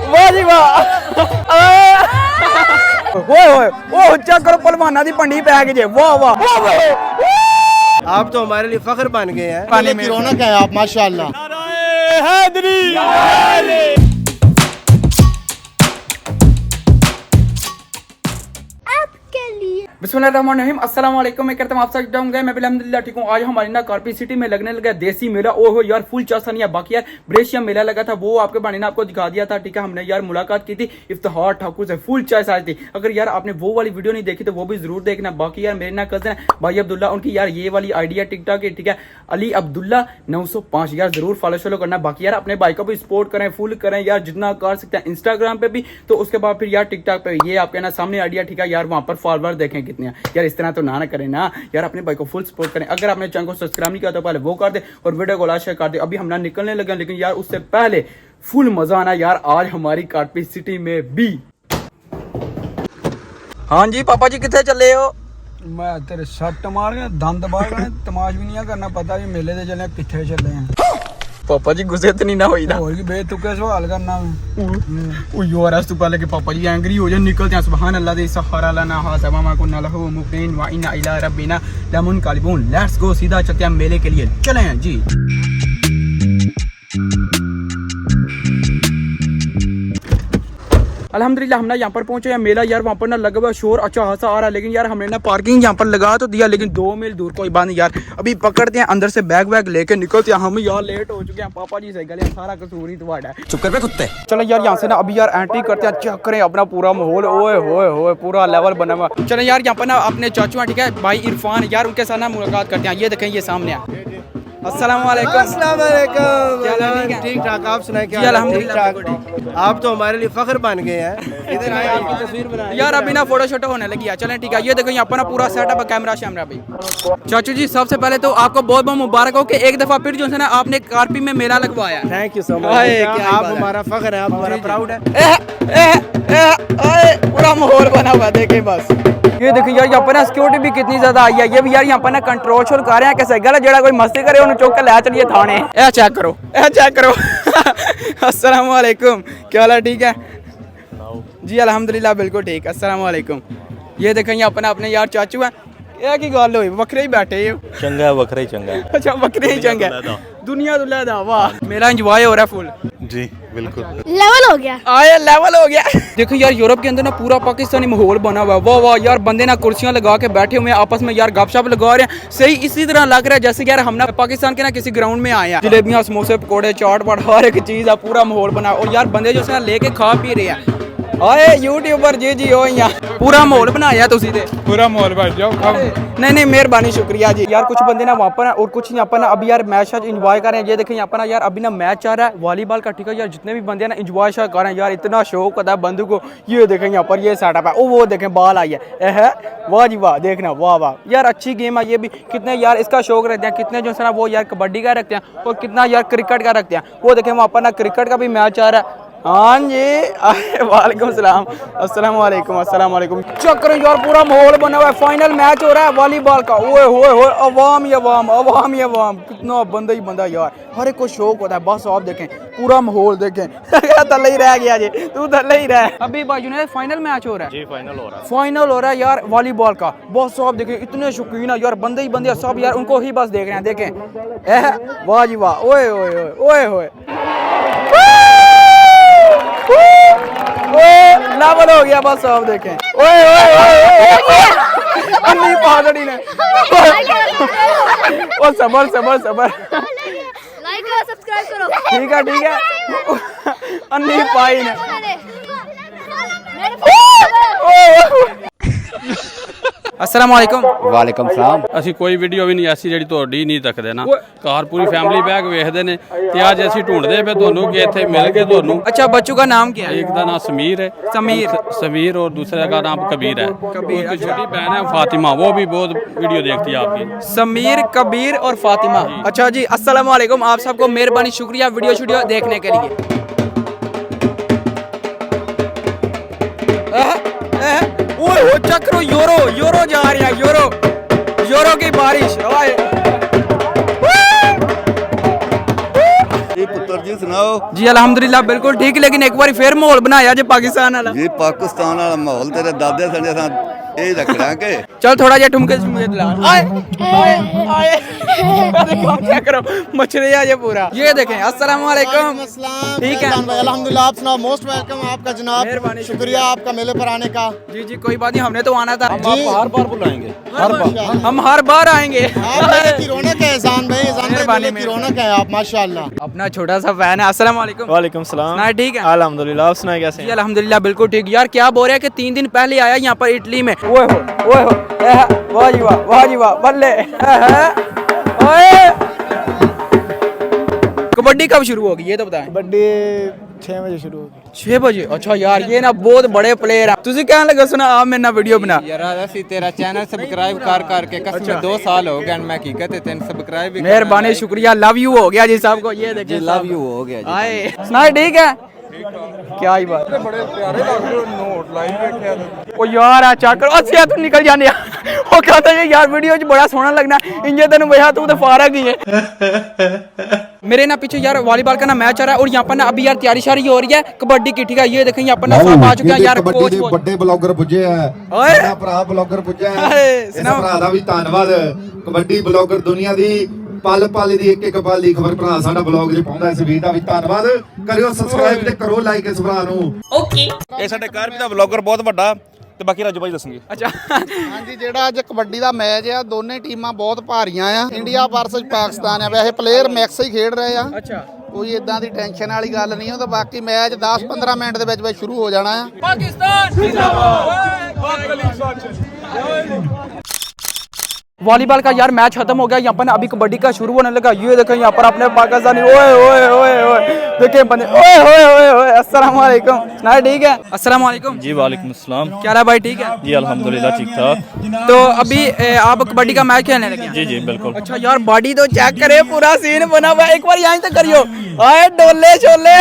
वाह जी वाह चेक करो पलवाना दी पंडी पै गई जे वाह वाह आप तो हमारे लिए फख्र बन गए हैं। पानी में रौनक है आप माशाल्लाह। बिस्मिल्लाहिर्रहमानिर्रहीम अस्सलाम वालेकुम। मैं करता हूं आप सब जाऊंगा मैं अल्हम्दुलिल्लाह ठीक हूं। आज हमारी ना कार्पी सिटी में लगने लगा देसी मेला। ओहो यार फुल चासनिया बाकी यार ब्रेशिया मेला लगा था वो आपके बारे ने आपको दिखा दिया था ठीक है। हमने यार मुलाकात की थी इफ्तिखार ठाकुर से फुल चाय साज थी। अगर यार आपने वो वाली वीडियो नहीं देखी तो वो भी जरूर देखना। बाकी यार मेरे ना कजन है भाई अब्दुल्ला उनकी यार ये वाली आइडिया टिकटॉक की ठीक है अली अब्दुल्ला 905 यार जरूर फॉलो शॉलो करना। बाकी यार अपने भाई को भी सपोर्ट करें फुल करें यार जितना कर सकते हैं इंस्टाग्राम पे भी तो उसके बाद फिर यार टिकटॉक पे ये आपके ना सामने आइडिया ठीक है यार वहां पर फॉलोअर देखें कितने यार इस तरह तो ना करें ना यार अपने भाई को फुल सपोर्ट करें। अगर आपने चैनल को सब्सक्राइब नहीं किया तो पहले वो कर दे और वीडियो को लाइक शेयर कर दे। अभी हम ना निकलने लगे लेकिन यार उससे पहले फुल मजा आना यार आज हमारी कार्पी सिटी में भी। हाँ जी पापा जी कितने चले हो? मैं तेरे सट मार गया दंद बाहर गए तमाश भी नहीं करना पता भी मेले दे चले किथे चले हैं। पापा जी गुस्से तो नहीं ना होई दा और की बेतुके सवाल करना ओ यार आज तो पहले के पापा जी एंग्री हो जाए निकलते हैं सुभान अल्लाह दे सहारा लना हासबा मा कुन्ना लहु मुक़िन व इन्ना इला रब्बिना लमुनक़लिबून। लेट्स गो सीधा चलते हैं मेले के लिए चले हैं जी। अल्हम्दुलिल्लाह हम ना यहाँ पर पहुंचे हैं मेला यार वहाँ पर ना लगा हुआ शोर अच्छा खासा आ रहा है लेकिन यार हमने ना पार्किंग यहाँ पर लगा तो दिया लेकिन 2 मील दूर कोई बात नहीं यार अभी पकड़ते हैं अंदर से बैग वैग लेके निकलते हैं। हम यार लेट हो चुके हैं पापा जी सही गले सारा कसूर ही तुम्हारा है चुप कर पे कुत्ते। चलो यार यहाँ से ना अभी यार एंट्री करते हैं चेक करें अपना पूरा माहौल ओए होए होए पूरा लेवल बना हुआ। चलो यार यहाँ पर ना अपने चाचू हैं ठीक है भाई इरफान यार उनके साथ ना मुलाकात करते हैं। ये देखें ये सामने अस्सलाम वालेकुम। ठीक ठाक आप सुनाए क्या? अल्हम्दुलिल्लाह आप तो हमारे लिए फख्र बन गए हैं। इधर आए आपकी तस्वीर बनाई यार अभी ना फोटो शोटो होने लगी है। चलें ठीक है ये देखो यहाँ पर ना पूरा सेटअप है कैमरा शैमरा भी। चाचू जी सबसे पहले तो आपको बहुत बहुत मुबारक हो कि एक दफा फिर जो है ना आपने कार्पी में मेला लगवाया। Thank you so much. आप हमारा फख्र है आप हमारा प्राउड है। पूरा माहौल बना हुआ देखे बस ये देखो यार यहाँ पर ना सिक्योरिटी भी कितनी ज्यादा आई है। ये भी यार यहाँ पर ना कंट्रोल शोर कर रहे हैं कैसे गलत जड़ा कोई मस्ती करे उन्हें चौक ले चलिए थाने। ए चेक करो अस्सलाम वालेकुम क्या हाल है? ठीक है जी अल्हम्दुलिल्लाह बिल्कुल ठीक। अस्सलाम वालेकुम। ये देखें यहाँ पर अपने यार चाचू हैं ये की गल हुई बकरे ही बैठे चंगा बकरा ही चंगा। अच्छा बकरे ही चंगा दुनिया दुल्ला दा वाह मेरा एंजॉय हो रहा है फुल जी बिल्कुल लेवल हो गया आया लेवल हो गया। देखो यार यूरोप के अंदर ना पूरा पाकिस्तानी माहौल बना हुआ है। वाह वाह यार बंदे ना कुर्सियां लगा के बैठे हुए हैं आपस में यार गपशप लगा रहे हैं। सही इसी तरह लग रहा है जैसे यार हम ना पाकिस्तान के ना किसी ग्राउंड में आए हैं। जलेबियां समोसे पकौड़े चाट वाट हर एक चीज है पूरा माहौल बना और यार बंदे जो है लेके खा पी रहे हैं। आए यूट्यूबर जी हो यहाँ पूरा माहौल बनाया तुसी ते पूरा माहौल बैठ जाओ। नहीं मेहरबानी शुक्रिया जी। यार कुछ बंदे ना वहाँ पर और कुछ यहाँ पर ना अभी यार मैच एंजॉय कर रहे हैं। ये देखें यहाँ पर ना यार अभी ना मैच चल रहा है वॉलीबॉल का ठीक है यार जितने भी बंदे ना एंजॉय कर रहे हैं यार इतना शौक होता है बंदू को। ये देखें यहाँ पर ये सेटअप है ओ वो देखें बॉल आई है वाह जी वाह देखना वाह वाह यार अच्छी गेम है ये भी। कितने यार इसका शौक रखते हैं कितने जो है ना वो यार कबड्डी का रखते हैं और कितना यार क्रिकेट का रखते हैं। वो देखें वहाँ पर ना क्रिकेट का भी मैच चल रहा है। हाँ जी वालेकुम सलाम अस्सलाम वालेकुम अस्सलाम वालेकुम। चेक करें यार पूरा माहौल बना हुआ है फाइनल मैच हो रहा है वॉलीबॉल का। ओए होए होए अवाम ही अवाम कितना बंदा ही बंदा यार हर एक को शौक होता है। बस आप देखें पूरा माहौल देखें थल्ले ही रह गया जी तू थल्ले ही रह। अभी बाजू ने फाइनल मैच हो रहा है जी फाइनल हो रहा है यार वॉलीबॉल का। बस आप देखें इतने शौकीन है यार बंदे ही बंदे सब यार उनको ही बस देख रहे हैं। देखें वाह जी वाह ओए ओए ओए ओए लेवल हो गया बस आप देखें। ओए अन्नी पागड़ी ने ओ सबर लाइक करो सब्सक्राइब करो ठीक है अन्नी पाई ने अस्सलाम वालेकुम। वालेकुम सलाम। ਅਸੀਂ ਕੋਈ ਵੀਡੀਓ ਵੀ ਨਹੀਂ ਐਸੀ ਜਿਹੜੀ ਤੁਹਾਡੀ ਨਹੀਂ ਤੱਕਦੇ ਨਾ ਘਰ पूरी फैमिली बैग ਵੇਖਦੇ ਨੇ ਤੇ ਅੱਜ ਅਸੀਂ ਢੂੰਡਦੇ ਪਏ ਤੁਹਾਨੂੰ ਕਿ ਇੱਥੇ ਮਿਲ ਗਏ ਤੁਹਾਨੂੰ। अच्छा बच्चों का नाम क्या है? एक का नाम समीर है समीर और दूसरे का नाम कबीर है। उसकी छोटी बहन है फातिमा वो भी बहुत वीडियो देखती है आपकी। समीर कबीर और फातिमा। अच्छा जी अस्सलाम वालेकुम आप सबको मेहरबानी शुक्रिया वीडियो देखने के लिए। चक्रो यूरो जा रही है यूरो की बारिश। ये पुत्र जी सुना सुनाओ जी अल्हम्दुलिल्लाह बिल्कुल ठीक, लेकिन एक बार फिर माहौल बनाया जे पाकिस्तान वाला। जी पाकिस्तान वाला माहौल तेरे दादे सने सा ये रखना के चल थोड़ा जिहा ठुमके ठुमके दिला। आए आए आए देखो क्या करो मछली आ ये पूरा। ये देखें अस्सलाम वालेकुम। ठीक है अल्हम्दुलिल्लाह। आप सुनाओ। मोस्ट वेलकम आपका जनाब, मेहरबानी, शुक्रिया आपका मेले पर आने का। जी जी कोई बात नहीं, हमने तो आना था। हर बार बुलाएंगे। हम हर बार आएंगे। आप मेले की रौनक है एहसान भाई, एहसान भाई मेहरबानी, मेले की रौनक है आप माशाल्लाह। अपना छोटा सा फैन है। अस्सलाम वालेकुम। वालेकुम सलाम। ना ठीक है अल्हम्दुलिल्लाह। आप सुनाए कैसे जी अल्हम्दुलिल्लाह बिल्कुल ठीक। यार क्या बोल रहे हैं कि 3 दिन पहले आया यहाँ पर इटली में। ओए हो वाह जी वाह बल्ले। ओए कबड्डी कब शुरू होगी ये तो बताएं। कबड्डी 6 बजे शुरू होगी। 6 बजे। अच्छा यार ये ना बहुत बड़े प्लेयर हैं। तुझे क्या लगा सुना आप मेरे ना वीडियो बना यार ਅਸੀਂ तेरा चैनल सब्सक्राइब कर करके कसम 2 साल हो गए मैं हकीकत है तेन सब्सक्राइब भी मेहरबानी शुक्रिया लव यू हो गया जी साहब को। ये देखिए लव यू हो गया जी। आए सुना ठीक है क्या ही बात। बड़े प्यारे लग रहे हो, नोट लाइव रखे ओ यार आ चेक करो अस्सी तू निकल जाने वो कहता है यार वीडियो च बड़ा सोहना लगना इंजे तेन भैया तू तो फारग ही है। मेरे ना पीछे यार वॉलीबॉल का ना मैच आ रहा है और यहाँ पर ना अभी यार तैयारी शारी हो रही है कबड्डी की। ठीक है ये देखें यहाँ पर ना सब आ चुके हैं यार। कोच ਵੱਡੇ ਬਲੌਗਰ ਪੁੱਜੇ ਆ ਮੇਰਾ ਭਰਾ ਬਲੌਗਰ ਪੁੱਜਿਆ ਹੈ ਇਸ ਭਰਾ ਦਾ ਵੀ ਧੰਨਵਾਦ। ਕਬੱਡੀ ਬਲੌਗਰ ਦੁਨੀਆ ਦੀ ਪਲ ਪਲ ਦੀ ਇੱਕ ਪਲ ਦੀ ਖਬਰ ਭਰਾ ਸਾਡਾ ਬਲੌਗ ਜੇ ਪਾਉਂਦਾ ਇਸ ਵੀਰ ਦਾ ਵੀ ਧੰਨਵਾਦ। ਕਰਿਓ ਸਬਸਕ੍ਰਾਈਬ ਤੇ ਕਰੋ ਲਾਈਕ ਇਸ ਭਰਾ ਨੂੰ। ओके ਇਹ ਸਾਡੇ ਕਾਰਪੀ ਦਾ ਵਲੌਗਰ ਬਹੁਤ ਵੱਡਾ ਤੇ ਬਾਕੀ ਰਾਜੂ ਭਾਈ ਦੱਸਣਗੇ। अच्छा ਹਾਂਜੀ ਜਿਹੜਾ ਅੱਜ ਕਬੱਡੀ ਦਾ ਮੈਚ ਆ ਦੋਨੇ ਟੀਮਾਂ ਬਹੁਤ ਭਾਰੀਆਂ ਆ। ਇੰਡੀਆ ਵਰਸਸ ਪਾਕਿਸਤਾਨ ਆ। ਵੈਸੇ ਪਲੇਅਰ ਮਿਕਸ ਹੀ ਖੇਡ ਰਹੇ ਆ। अच्छा ਕੋਈ ਇਦਾਂ ਦੀ ਟੈਨਸ਼ਨ ਵਾਲੀ ਗੱਲ ਨਹੀਂ। ਉਹ ਤਾਂ ਬਾਕੀ ਮੈਚ 10-15 ਮਿੰਟ ਦੇ ਵਿੱਚ ਸ਼ੁਰੂ ਹੋ ਜਾਣਾ ਆ। पाकिस्तान वॉलीबॉल का यार मैच खत्म हो गया। यहाँ पर अभी कबड्डी का शुरू होने लगा। ये देखें यहाँ पर अपने पाकिस्तानी ओए ओए ओए ओए देखें बंदे ओए ओए ओए ओए। अस्सलाम वालेकुम। ना ठीक है अस्सलाम वालेकुम। जी वालेकुम अस्सलाम। क्या हाल है भाई ठीक है। जी अल्हम्दुलिल्लाह ठीक ठाक। तो अभी आप कबड्डी का मैच खेलने लगे हैं? जी जी बिल्कुल। अच्छा यार बॉडी तो चेक करे पूरा सीन बना हुआ है। एक बार यहाँ तक करियो आए डोले छोले।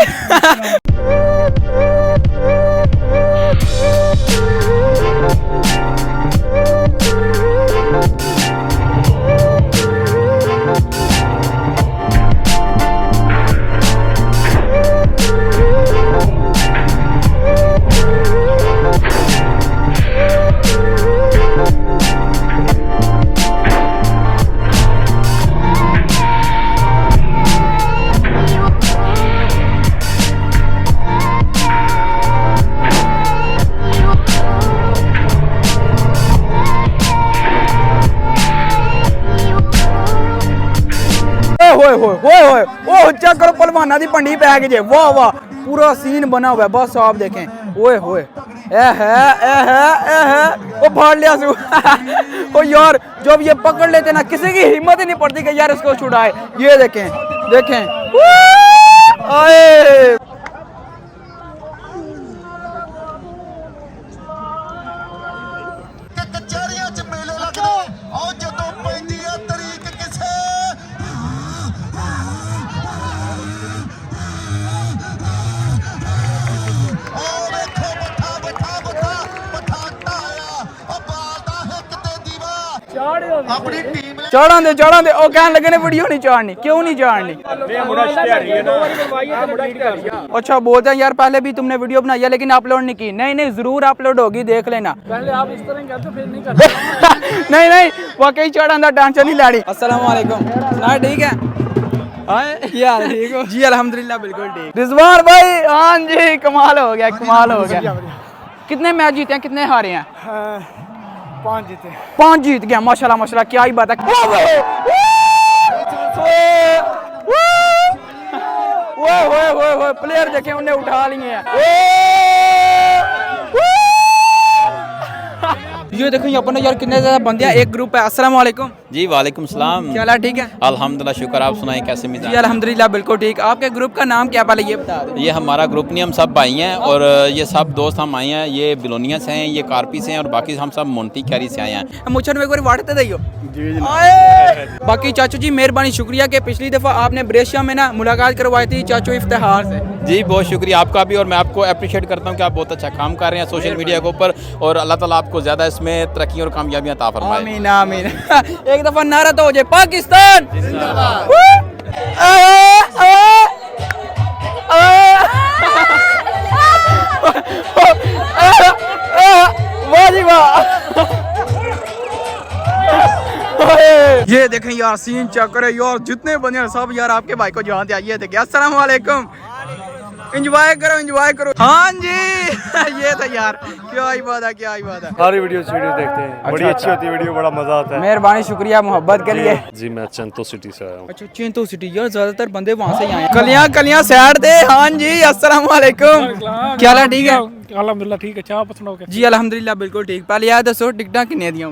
ओए चेक करो पहलवाना दी पंडी पै गई जे। वाह वाह पूरा सीन बना हुआ है। बस आप देखें ओए होए ए है वो फाड़ लिया सु। ओ यार जब ये पकड़ लेते ना किसी की हिम्मत ही नहीं पड़ती कि यार इसको छुड़ाए। ये देखें देखें आए ਕਚਹਿਰੀਆਂ 'ਚ ਮੇਲੇ ਲੱਗਦੇ ਔਰ ਜਦੋਂ ਪੈਂਦੀ ਆ ਤਰੀਕ ਕਿਸੇ ਉਹ ਵੇਖੋ ਬਠਾ ਟਾਇਆ ਉਹ ਬਾਲਦਾ ਹਿੱਕ ਤੇ ਦੀਵਾ ਆਪਣੀ ਟੀਮ चढ़ा दे ओ कहने लगे ने वीडियो नहीं चाड़नी। क्यों नहीं चाड़नी? अच्छा बोलते हैं यार पहले भी तुमने वीडियो बनाई है लेकिन अपलोड नहीं की। नहीं जरूर अपलोड होगी देख लेना। पहले आप इस तरह कहते फिर नहीं करते। नहीं वाकई चढ़ा टेंशन नहीं लैनी। अस्सलाम वालेकुम। ना ठीक है यार ठीक हो जी अल्हम्दुलिल्लाह बिल्कुल ठीक। रिजवान भाई हाँ जी कमाल हो गया। कितने मैच जीते हैं कितने हारे हैं? 5 जीत गया माशाल्लाह क्या ही बात है। प्लेयर देखे उन्हें उठा लिए हैं। ये देखो यहाँ पर यार कितने ज्यादा बंदे हैं। एक ग्रुप है। अस्सलाम वालेकुम। जी वालेकुम सलाम। क्या हाल ठीक है? अल्हम्दुलिल्लाह शुक्र। आप सुनाएं कैसे मिजाज? जी अल्हम्दुलिल्लाह बिल्कुल ठीक। आपके ग्रुप का नाम क्या पहले ये बता दो। ये हमारा ग्रुप नहीं, हम सब भाई हैं और ये सब दोस्त हम आए हैं। ये बिलोनिया से हैं, ये कार्पी से हैं और बाकी हम सब मोंटी कैरी से आए हैं। मुझे एक बार वाटते दियो। बाकी चाचू जी मेहरबानी शुक्रिया कि पिछली दफ़ा आपने ब्रेशिया में ना मुलाकात करवाई थी चाचू इफ्तिखार से। जी बहुत शुक्रिया आपका भी और मैं आपको अप्रिशिएट करता हूँ कि आप बहुत अच्छा काम कर रहे हैं सोशल मीडिया के ऊपर और अल्लाह ताला आपको ज़्यादा इसमें तरक्की और कामयाबियाँ अता फरमाए। आमीन आमीन। एक दफ़ा नारा तो हो जाए पाकिस्तान जिंदाबाद। जी वाह। ये देखें यार सीन चेक करें यार, जितने बंदे हैं सब यार आपके भाई को जानते आइए थे। अस्सलाम वालेकुम, एंजॉय करो। हाँ जी ये था यार, क्या ही बात है, क्या ही बात है। सारी वीडियो देखते हैं, बड़ी अच्छी होती है वीडियो, बड़ा मजा आता है। मेहरबानी, शुक्रिया मोहब्बत के लिए। जी मैं चंतो सिटी से आया हूँ। अच्छा चिंतो सिटी, यार ज्यादातर बंदे वहाँ से ही आए हैं। कलियां सैड थे। हाँ जी अस्सलाम वालेकुम, क्या हाल है? ठीक है अल्हम्दुलिल्लाह, ठीक है। चाह पसंद जी अल्हम्दुलिल्लाह बिल्कुल ठीक। पहले यार दसो टिकटा कितने दिया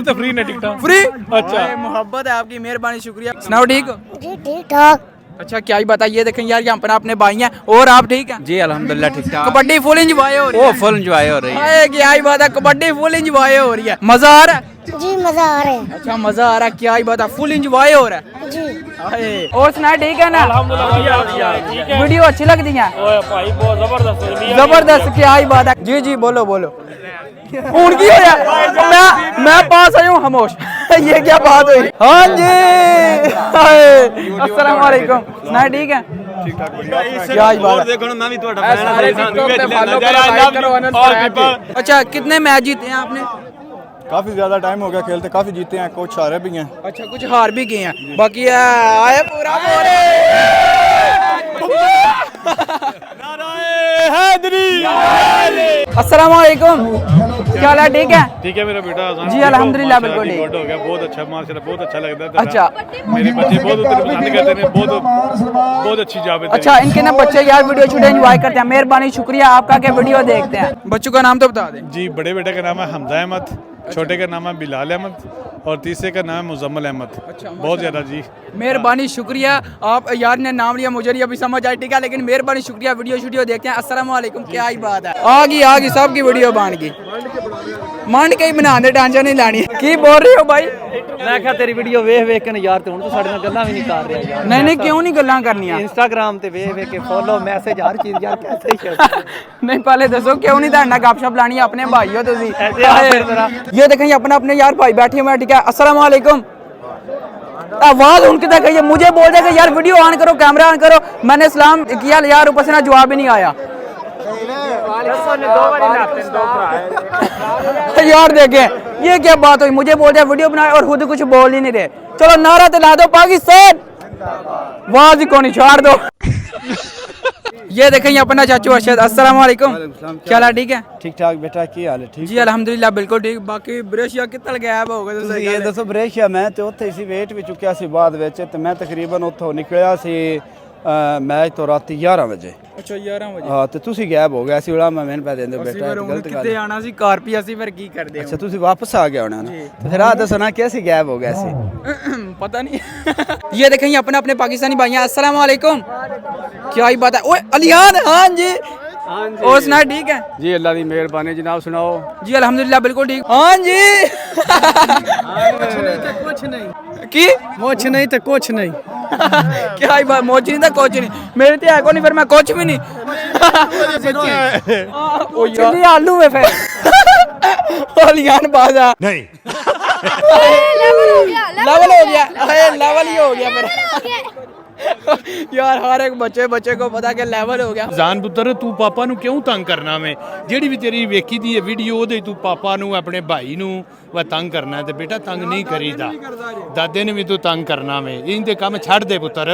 तो फ्री ने टिकटा फ्री। अच्छा मोहब्बत है आपकी, मेहरबानी शुक्रिया। सुनाओ ठीक हो? जी ठीक ठाक। अच्छा क्या ही बताइए, देखें यार यहाँ पर अपने भाई हैं और आप ठीक हैं? जी अल्हम्दुलिल्लाह ठीक ठाक। कबड्डी फुल इंजॉय हो रही है? फुल इंजॉय हो रही है। क्या ही बात है, कबड्डी फुल इंजॉय हो रही है, मजा आ रहा है? जी मजा आ रहा है। अच्छा मजा आ रहा है, क्या ही बात है, फुल इंजॉय हो रहा है जी। और सुना ठीक है ना? अल्हम्दुलिल्लाह वीडियो अच्छी लगती है भाई, बहुत जबरदस्त जबरदस्त, क्या ही बात है। जी बोलो उनकी हो यार, मैं पास आया हूँ खामोश। ये क्या बात हुई? हाँ जी अस्सलाम वालेकुम, सुना ठीक है? क्या ही बात है। अच्छा कितने मैच जीते हैं आपने? काफी ज्यादा टाइम हो गया खेलते, काफी जीते हैं, कुछ हारे भी हैं। अच्छा कुछ हार भी गए हैं, बाकी आए पूरा बोले। अस्सलाम वालेकुम, क्या हाल है? ठीक है? ठीक है मेरा बेटा जी अल्हम्दुलिल्लाह बिल्कुल ठीक हो गया, बहुत अच्छा माशाल्लाह, बहुत अच्छा लगता है। अच्छा मेरे बच्चे बहुत पसंद करते हैं, बहुत अच्छी जॉब है। अच्छा इनके ना बच्चे यार वीडियो शूट एंजॉय करते हैं, मेहरबानी शुक्रिया आपका के वीडियो देखते हैं। बच्चों का नाम तो बता दें। जी बड़े बेटे का नाम है हमजा अहमद, छोटे का नाम है बिलाल अहमद और तीसरे का नाम है मुजम्मल अहमद। अच्छा बहुत ज़्यादा जी मेहरबानी शुक्रिया। आप यार ने नाम लिया, मुझे नहीं अभी समझ आई, ठीक है, लेकिन मेहरबानी शुक्रिया। वीडियो देखते हैं। अस्सलाम वालेकुम, क्या ही बात है। आ गई सब की वीडियो बन गई, मंड के ही बना दे, टेंशन नहीं लानी। की बोल रहे हो भाई? मैं क्या तेरी वीडियो वेख के यार तू तो साडे नाल गल्लां भी नहीं कर रहा यार। नहीं क्यों नहीं गल्लां करनियां? इंस्टाग्राम ते वेख के फॉलो मैसेज हर चीज यार कैसे ही नहीं पहले दसो क्यों नहीं ताड़ना गपशप लानी है? अपने भाई हो तुसी। ये देखें अपने यार भाई बैठे हुए हैं, ठीक है। अस्सलाम वालेकुम, आवाज उनकी तक है, मुझे बोल दे कि यार वीडियो ऑन करो, कैमरा ऑन करो। मैंने सलाम किया यार, ऊपर से ना जवाब ही नहीं आया। यार देखें ये क्या बात हुई, मुझे बोल दिया वीडियो बनाए और खुद कुछ बोल ही नहीं रहे। चलो नारा तो ला दो पाकिस्तान, आवाज ही को नहीं छोड़ दो। ये देखें अपना चाचू अरशद। अस्सलाम वालेकुम, क्या हाल है? ठीक है? ठीक ठाक बेटा, की हाल है? ठीक जी अल्हम्दुलिल्लाह बिल्कुल ठीक। बाकी ब्रेशिया कितना गायब हो गए? ਤੁਸੀਂ ਇਹ ਦੱਸੋ ਬ੍ਰੇਸ਼ੀਆ ਮੈਂ ਤੇ ਉੱਥੇ ਸੀ, ਵੇਟ ਵੀ ਚੁੱਕਿਆ ਸੀ ਬਾਅਦ ਵਿੱਚ, ਤੇ ਮੈਂ ਤਕਰੀਬਨ ਉੱਥੋਂ ਨਿਕਲਿਆ ਸੀ ਮੈਚ ਤੋਂ ਰਾਤੀ 11 ਵਜੇ। ਅੱਛਾ 11 ਵਜੇ। ਹਾਂ ਤੇ ਤੁਸੀਂ ਗਾਇਬ ਹੋ ਗਏ ਸੀ, ਉਹਲਾ ਮੈਂ ਮੈਨੂੰ ਪੈ ਦਿੰਦੇ ਬੇਟਾ ਗਲਤ ਗੱਲ। ਕਿੱਥੇ ਆਣਾ ਸੀ, ਕਾਰਪੀ ਅਸੀਂ ਫਿਰ ਕੀ ਕਰਦੇ? ਅੱਛਾ ਤੁਸੀਂ ਵਾਪਸ ਆ ਗਏ ਹੋਣਾ ਨਾ, ਤੇ ਫਿਰ ਆ ਦੱਸੋ ਨਾ कैसे गायब हो गए सी? पता नहीं। ये देखें अपने पाकिस्तानी भाई हैं। अस्सलाम वालेकुम, क्या ही बात है। ओए अलियान, हाँ जी और सुना ठीक है? जी अल्लाह की मेहरबानी जनाब, सुनाओ। जी अल्हम्दुलिल्लाह बिल्कुल ठीक। हाँ जी कुछ नहीं की मोच नहीं तो कुछ नहीं। क्या ही बात, मोच नहीं था कुछ नहीं, मेरे तो है को नहीं, फिर मैं कुछ भी नहीं। चिल्ली आलू में फिर अलियान बाजा नहीं लेवल हो गया, लेवल ही हो गया फिर। यार हर एक बच्चे को पता कि लेवल हो गया। जान पुत्र तू पापा ਨੂੰ ਕਿਉਂ ਤੰਗ ਕਰਨਾ ਵੇ? ਜਿਹੜੀ ਵੀ ਤੇਰੀ ਵੇਖੀ ਦੀ ਹੈ ਵੀਡੀਓ, ਉਹਦੇ ਤੂੰ ਪਾਪਾ ਨੂੰ ਆਪਣੇ ਭਾਈ ਨੂੰ ਵਾ ਤੰਗ ਕਰਨਾ ਤੇ ਬੇਟਾ ਤੰਗ ਨਹੀਂ ਕਰੀਦਾ। ਦਾਦੇ ਨੇ ਵੀ ਤੂੰ ਤੰਗ ਕਰਨਾ ਵੇ, ਇਹਦੇ ਕੰਮ ਛੱਡ ਦੇ ਪੁੱਤਰ।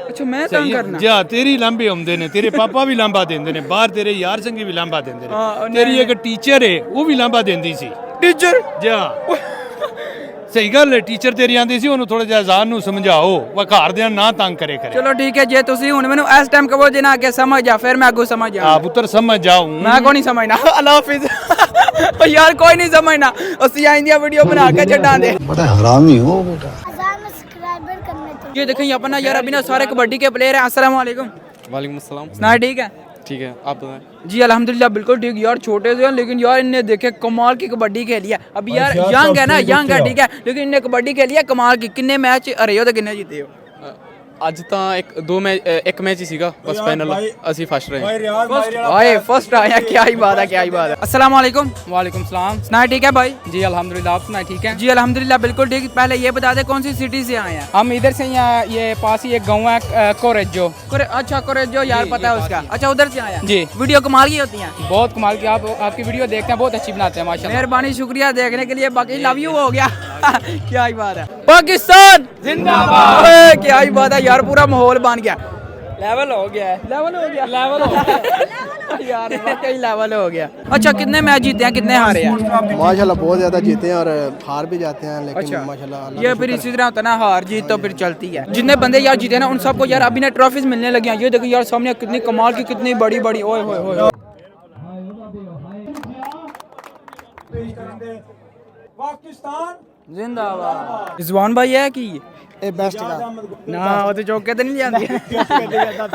ਅੱਛਾ ਮੈਂ ਤੰਗ ਕਰਨਾ? ਜਾ ਤੇਰੀ ਲਾਂਬੇ ਆਉਂਦੇ ਨੇ, ਤੇਰੇ ਪਾਪਾ ਵੀ ਲਾਂਬਾ ਦਿੰਦੇ ਨੇ, ਬਾਹਰ ਤੇਰੇ ਯਾਰ ਸੰਗੀ ਵੀ ਲਾਂਬਾ ਦਿੰਦੇ ਨੇ। ਤੇਰੀ ਇੱਕ ਟੀਚਰ ਹੈ ਉਹ ਵੀ ਲਾਂਬਾ ਦਿੰਦੀ ਸੀ। ਟੀਚਰ? ਜਾ सही गल है, टीचर तेरी आंदी सी, ਉਹਨੂੰ ਥੋੜਾ ਜਿਹਾ ਜ਼ਾਨ ਨੂੰ ਸਮਝਾਓ, ਵਾ ਘਰ ਦੇ ਨਾ ਤੰਗ ਕਰੇ ਕਰੇ। ਚਲੋ ਠੀਕ ਹੈ, ਜੇ ਤੁਸੀਂ ਹੁਣ ਮੈਨੂੰ ਇਸ ਟਾਈਮ ਕਹੋ ਜੇ ਨਾ ਕਿ ਸਮਝ ਜਾ, ਫਿਰ ਮੈਂ ਅੱਗੋਂ ਸਮਝ ਜਾ। ਆ ਪੁੱਤਰ ਸਮਝ ਜਾऊं, ਮੈਂ ਕੋਈ ਨਹੀਂ ਸਮਝਣਾ। ਅੱਲਾਹ ਹਾਫਿਜ਼। यार कोई नहीं समझना, ਅਸੀਂ ਆਈਂਦੀਆਂ ਵੀਡੀਓ ਬਣਾ ਕੇ ਛੱਡਾਂਗੇ। बड़ा हरामी हो बेटा। सब्सक्राइबर करने तो ये देखें अपना यार अभी ना सारे कबड्डी के प्लेयर हैं। अस्सलाम वालेकुम। वालेकुम अस्सलाम। सुना ठीक है? ठीक है आप बताएं। जी अल्हम्दुलिल्लाह बिल्कुल ठीक। यार छोटे से हैं लेकिन यार इनने देखे कमाल की कबड्डी खेली है। अभी यार यंग है ना, यंग है ठीक है, लेकिन इनने कबड्डी खेली है कमाल की। कितने मैच हरे हो तो कितने जीते हो? ਅੱਜ ਤਾਂ ਇੱਕ ਮੈਚ ਹੀ ਸੀਗਾ ਬਸ फाइनल ਅਸੀਂ फर्स्ट रहे फर्स्ट आया क्या ही बात है अस्सलाम वालेकुम वालेकुम सलाम। सुनाए ठीक है भाई जी अल्हम्दुलिल्लाह, आप सुनाए ठीक है? जी अल्हम्दुलिल्लाह बिल्कुल ठीक। पहले ये बता दे कौन सी सिटी से आए हैं? हम इधर से यहाँ ये पास ही एक गाँव है कोरेजो। अच्छा कोरेजो यार पता है उसका। अच्छा उधर से आया जी। वीडियो कमाल की होती हैं, बहुत कमाल की, आप आपकी वीडियो देखते हैं, बहुत अच्छी बनाते हैं माशाल्लाह। मेहरबानी शुक्रिया देखने के लिए। बाकी लव यू हो गया क्या ही बात है। पाकिस्तान जिंदाबाद। क्या ही बात है यार, पूरा माहौल बन गया, लेवल हो गया यार, वाकई लेवल हो गया। अच्छा कितने मैच जीते हैं, कितने हारे हैं? माशाल्लाह बहुत ज्यादा जीते हैं और हार भी जाते हैं, लेकिन माशाल्लाह ये फिर इसी तरह होता है ना, हार जीत तो फिर चलती है। जितने बंदे यार जीते ना उन सबको यार अभी ना ट्रॉफीज मिलने लगी हैं। ये देखो यार सामने कितनी कमाल की, कितनी बड़ी बड़ी, ओए होए होए। जिंदाबाद। रिजवान भाई है कि बेस्ट का ना वो तो चौके तो नहीं जाती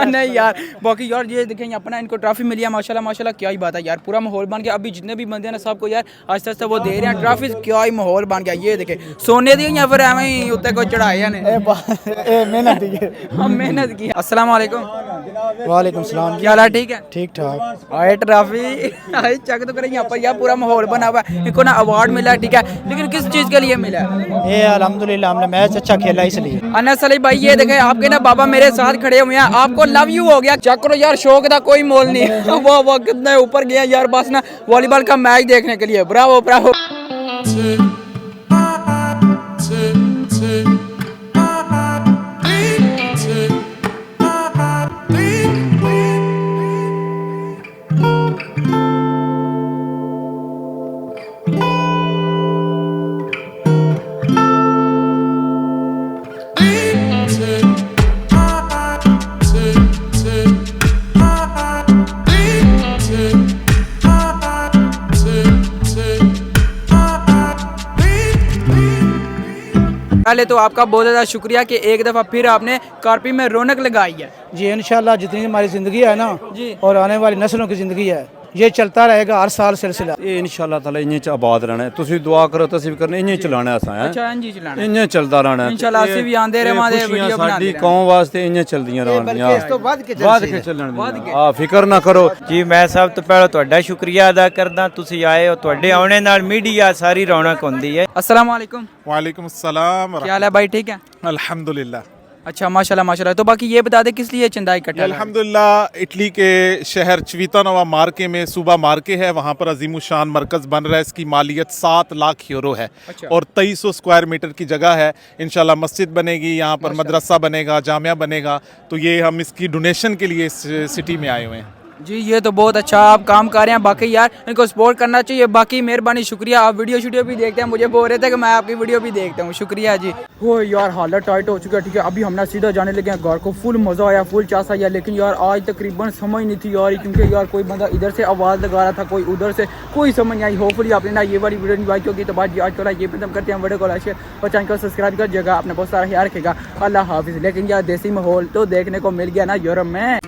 नहीं यार। बाकी यार ये देखें अपना इनको ट्रॉफी मिली है माशाल्लाह माशाल्लाह, क्या ही बात है यार, पूरा माहौल बन गया। अभी जितने भी बंदे हैं ना सबको यार आस्ते आस्ते वो दे रहे हैं ट्रॉफी, क्या ही माहौल बन गया। ये देखे सोने दी या फिर एवं ही उत्ते को चढ़ाए ने, मेहनत की। अस्सलाम वालेकुम। वालेकुम सलाम। क्या हाल है? ठीक है ठीक ठाक। आए ट्रॉफी आए चेक तो करें यहाँ पर यार, पूरा माहौल बना हुआ है। इनको ना अवार्ड मिला है, ठीक है, लेकिन किस चीज़ के लिए मिला है? ये अल्हम्दुलिल्लाह हमने मैच अच्छा खेला इसलिए। अनस अली भाई ये देखे आपके ना बाबा मेरे साथ खड़े हुए हैं, आपको लव यू हो गया। चेक करो यार, शौक का कोई मोल नहीं। वाह वाह कितने ऊपर गया यार, बस ना वॉलीबॉल का मैच देखने के लिए। Bravo Bravo. पहले तो आपका बहुत ज़्यादा शुक्रिया कि एक दफ़ा फिर आपने कार्पी में रौनक लगाई है। जी इंशाल्लाह जितनी हमारी जिंदगी है ना जी और आने वाली नस्लों की जिंदगी है, ये चलता रहेगा हर साल सिलसिला। ਇਹ ਇਨਸ਼ਾਅੱਲਾ ਤਾਲਾ ਇੰਨੇ ਚ ਆਬਾਦ ਰਹਿਣਾ, ਤੁਸੀਂ ਦੁਆ ਕਰੋ ਤਾਂ ਅਸੀਂ ਵੀ ਕਰਨੇ, ਇੰਨੇ ਚਲਾਣਾ ਅਸਾਂ ਹੈ, अच्छा जी चलाना ਇੰਨੇ ਚੱਲਦਾ ਰਹਿਣਾ इंशाल्लाह ਅਸੀਂ ਵੀ ਆਂਦੇ ਰਹਾਂਗੇ, ਵੀਡੀਓ ਬਣਾਉਂਦੇ ਸਾਡੀ ਕੌਮ ਵਾਸਤੇ ਇੰਨੇ ਚੱਲਦੀਆਂ ਰਹਿਣਗੀਆਂ, ਇਸ ਤੋਂ ਵੱਧ ਕੇ ਚੱਲਣ ਦੀਆਂ। ਆ ਫਿਕਰ ਨਾ ਕਰੋ ਜੀ ਮੈਂ ਸਭ ਤੋਂ ਪਹਿਲਾਂ ਤੁਹਾਡਾ ਸ਼ੁਕਰੀਆ ਅਦਾ ਕਰਦਾ, ਤੁਸੀਂ ਆਏ ਹੋ, ਤੁਹਾਡੇ ਆਉਣੇ ਨਾਲ ਮੀਡੀਆ ਸਾਰੀ ਰੌਣਕ ਹੁੰਦੀ ਹੈ। अस्सलाम वालेकुम। वालेकुम अस्सलाम। क्या हाल है भाई, ठीक है? अल्हम्दुलिल्लाह। अच्छा माशाल्लाह माशाल्लाह। तो बाकी ये बता दे किस लिए चंदा इकट्ठा? अल्हम्दुलिल्लाह इटली के शहर चिवितानोवा मार्के में सूबा मार्के है, वहाँ पर अजीमुशान मरकज़ बन रहा है। इसकी मालियत 7 लाख यूरो है और 2300 स्क्वायर मीटर की जगह है। इंशाल्लाह मस्जिद बनेगी, यहाँ पर मदरसा बनेगा, जामिया बनेगा। तो ये हम इसकी डोनेशन के लिए इस सिटी में आए हुए हैं। जी ये तो बहुत अच्छा आप काम कर रहे हैं। बाकी यार इनको सपोर्ट करना चाहिए। बाकी मेहरबानी शुक्रिया। आप वीडियो भी देखते हैं, मुझे बोल रहे थे कि मैं आपकी वीडियो भी देखता हूँ, शुक्रिया जी। हो यार हालत टाइट हो चुका है, ठीक है, अभी हम ना सीधा जाने लगे हैं घर को। फुल मज़ा आया, फुल चास आया, लेकिन यार आज तकरीबन समझ नहीं थी यार, क्योंकि यार कोई बंदा इधर से आवाज़ लगा रहा था, कोई उधर से, कोई समझ नहीं आई। होपफुली आपने ना ये वाली वीडियो एंजॉय की तो बात आज थोड़ा ये खत्म करते हैं। वीडियो को लाइक शेयर और चैनल को सब्सक्राइब कर जगह, अपना बहुत सारा ख्याल रखेगा। अल्लाह हाफिज़। लेकिन यार देसी माहौल तो देखने को मिल गया ना यूरोप में।